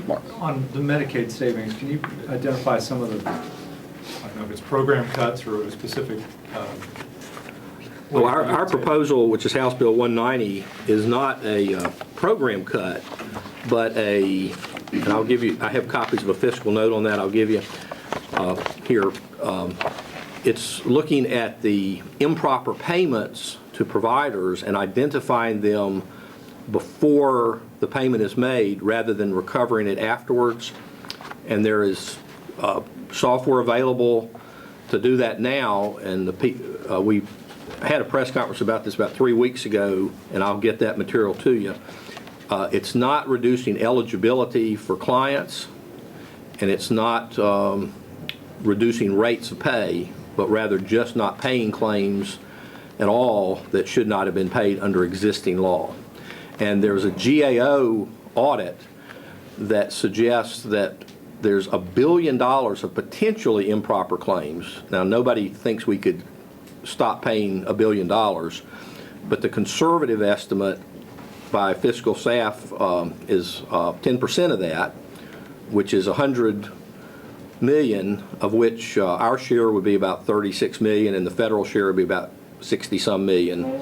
Mark. On the Medicaid savings, can you identify some of the, I don't know if it's program cuts or a specific? Well, our proposal, which is House Bill 190, is not a program cut, but and I'll give you, I have copies of a fiscal note on that I'll give you here. It's looking at the improper payments to providers and identifying them before the payment is made rather than recovering it afterwards. And there is software available to do that now, and we had a press conference about this about 3 weeks ago, and I'll get that material to you. It's not reducing eligibility for clients, and it's not reducing rates of pay, but rather just not paying claims at all that should not have been paid under existing law. And there's a GAO audit that suggests that there's $1 billion of potentially improper claims. Now, nobody thinks we could stop paying $1 billion, but the conservative estimate by fiscal staff is 10% of that, which is $100 million, of which our share would be about $36 million, and the federal share would be about 60-some million.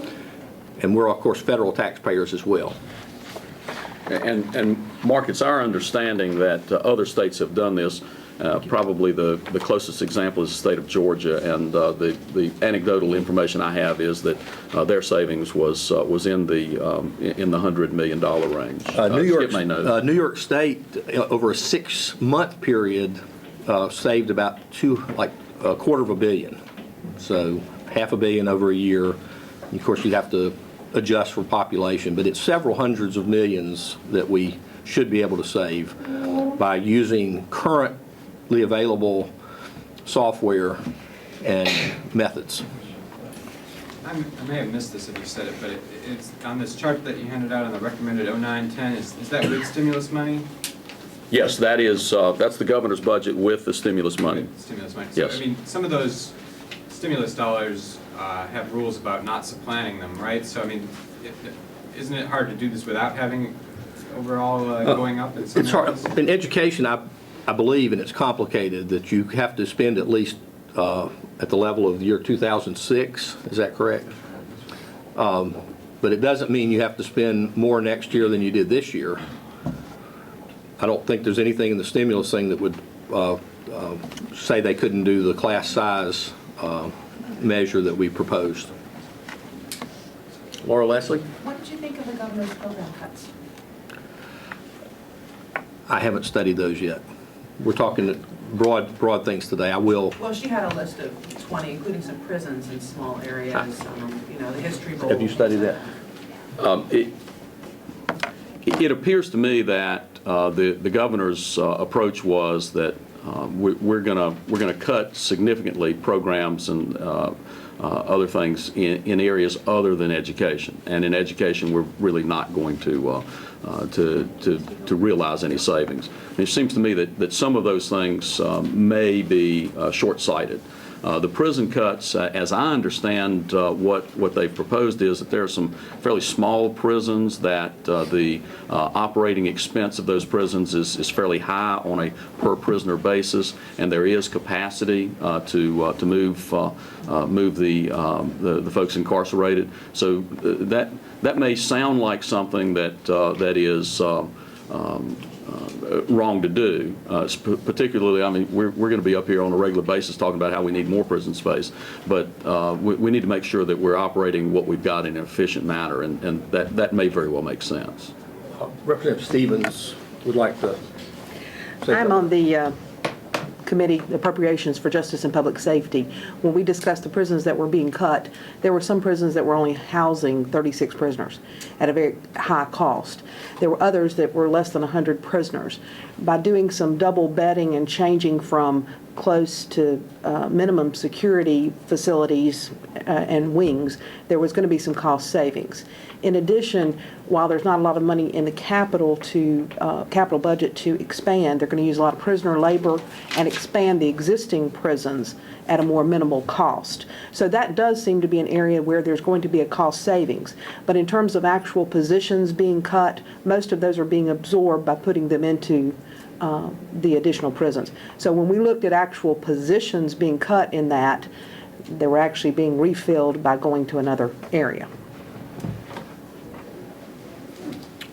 And we're, of course, federal taxpayers as well. And Mark, it's our understanding that other states have done this. Probably the closest example is the state of Georgia, and the anecdotal information I have is that their savings was in the $100 million range. New York State, over a 6-month period, saved about $250 million. So $500 million over a year. Of course, you'd have to adjust for population, but it's several hundreds of millions that we should be able to save by using currently available software and methods. I may have missed this if you said it, but it's on this chart that you handed out on the recommended 09-10. Is that with stimulus money? Yes, that's the governor's budget with the stimulus money. Stimulus money. Yes. So, I mean, some of those stimulus dollars have rules about not supplanting them, right? So, I mean, isn't it hard to do this without having overall going up? It's hard. In education, I believe, and it's complicated, that you have to spend at least at the level of the year 2006. Is that correct? But it doesn't mean you have to spend more next year than you did this year. I don't think there's anything in the stimulus thing that would say they couldn't do the class size measure that we proposed. Laura Leslie? What did you think of the governor's program cuts? I haven't studied those yet. We're talking broad things today. I will. Well, she had a list of 20, including some prisons in small areas, the history bowl. Have you studied that? It appears to me that the governor's approach was that we're gonna cut significantly programs and other things in areas other than education, and in education we're really not going to realize any savings. And it seems to me that some of those things may be short-sighted. The prison cuts, as I understand what they've proposed, is that there are some fairly small prisons that the operating expense of those prisons is fairly high on a per prisoner basis, and there is capacity to move the folks incarcerated. So that may sound like something that is wrong to do, particularly, I mean, we're going to be up here on a regular basis talking about how we need more prison space, but we need to make sure that we're operating what we've got in an efficient manner, and that may very well make sense. Representative Stevens would like to say I'm on the Committee Appropriations for Justice and Public Safety. When we discussed the prisons that were being cut, there were some prisons that were only housing 36 prisoners at a very high cost. There were others that were less than 100 prisoners. By doing some double bedding and changing from close to minimum security facilities and wings, there was going to be some cost savings. In addition, while there's not a lot of money in the capital budget to expand, they're going to use a lot of prisoner labor and expand the existing prisons at a more minimal cost. So that does seem to be an area where there's going to be a cost savings. But in terms of actual positions being cut, most of those are being absorbed by putting them into the additional prisons. So when we looked at actual positions being cut in that, they were actually being refilled by going to another area.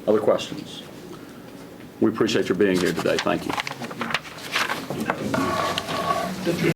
Other questions? We appreciate your being here today. Thank you.